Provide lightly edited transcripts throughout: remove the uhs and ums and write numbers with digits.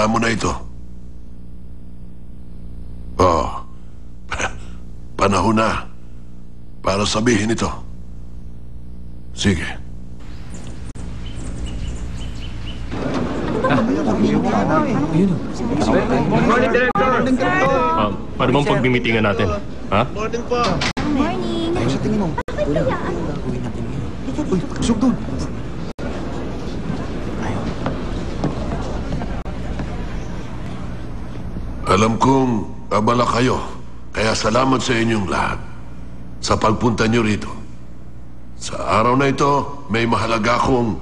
mo na ito. Oh, panahon na para sabihin ito. Sige. Morning, Director! Paano bang pagmimitingan natin? Ha? Morning po! Morning! Ayun sa tingin mo. Wala. Gawin natin ngayon. Uy, pasok doon. Alam kong abala kayo, kaya salamat sa inyong lahat sa pagpunta nyo rito. Sa araw na ito, may mahalaga akong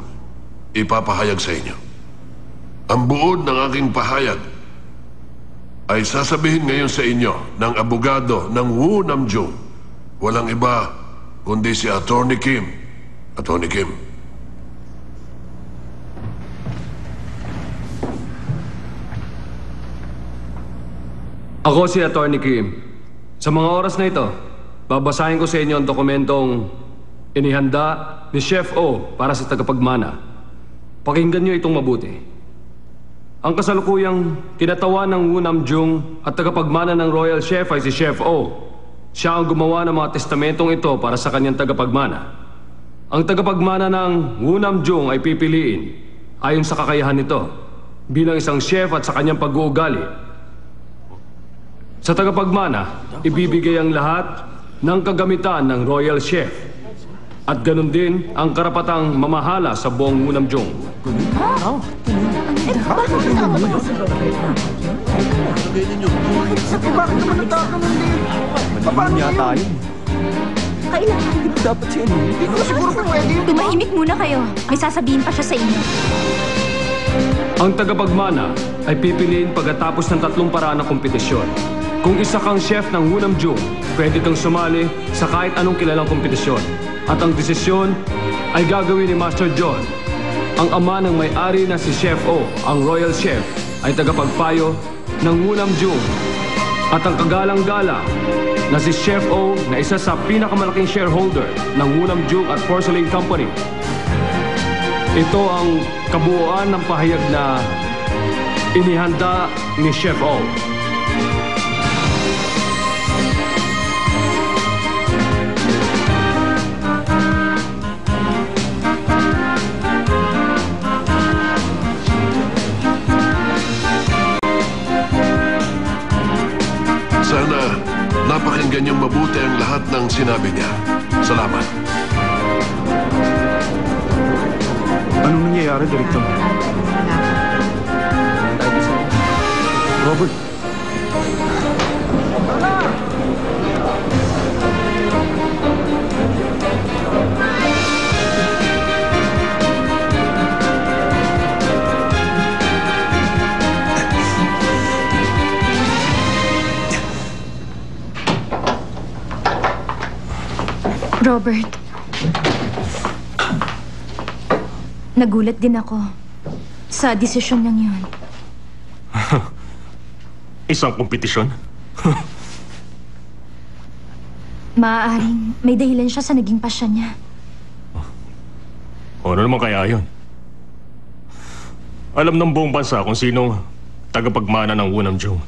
ipapahayag sa inyo. Ang buod ng aking pahayag ay sasabihin ngayon sa inyo ng abogado ng Wu Namjung. Walang iba kundi si Attorney Kim. Attorney Kim. Ako si Attorney Kim. Sa mga oras na ito, babasahin ko sa inyo ang dokumentong inihanda ni Chef O para sa tagapagmana. Pakinggan niyo itong mabuti. Ang kasalukuyang kinatawan ng Wu Namjung at tagapagmana ng Royal Chef ay si Chef O. Siya ang gumawa ng mga testamentong ito para sa kanyang tagapagmana. Ang tagapagmana ng Wu Namjung ay pipiliin ayon sa kakayahan nito bilang isang chef at sa kanyang pag-uugali. Sa tagapagmana, ibibigay ang lahat ng kagamitan ng Royal Chef at ganun din ang karapatang mamahala sa buong Wu Namjung. Bakit naman nagkakaroon din? Paano yata yun? Kailangan. Hindi ba dapat siya yun? Hindi ko siguro pwede. Tumahimik muna kayo. May sasabihin pa siya sa inyo. Ang tagapagmana ay pipiliin pagkatapos ng 3 paraan ng kompetisyon. Kung isa kang chef ng Wu Namjung, pwede kang sumali sa kahit anong kilalang kompetisyon. At ang desisyon ay gagawin ni Master John. Ang ama ng may-ari na si Chef O, ang Royal Chef, ay tagapagpayo ng Wu Namjung. At ang kagalang-galang na si Chef O na isa sa pinakamalaking shareholder ng Wu Namjung at Porcelain Company. Ito ang kabuuan ng pahayag na inihanda ni Chef O. Sana napakinggan niyong mabuti ang lahat ng sinabi niya. Salamat. Anong nangyayari, Director? Robert. Robert. Nagulat din ako sa desisyon niyang yun. Isang kompetisyon? Maaaring may dahilan siya sa naging pasya niya. Ano naman kaya yun? Alam ng buong bansa kung sino tagapagmana ng Wu Namjung.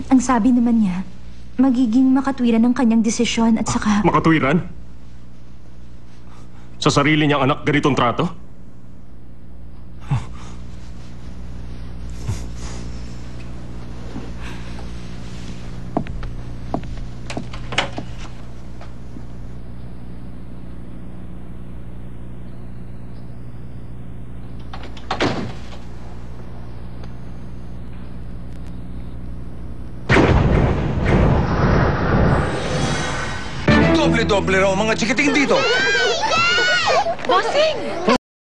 Ang sabi naman niya, magiging makatwiran ng kanyang desisyon at saka... Makatwiran? Sa sarili niyang anak, ganitong trato? Doble-doble raw ang mga chikiting dito. Bossing!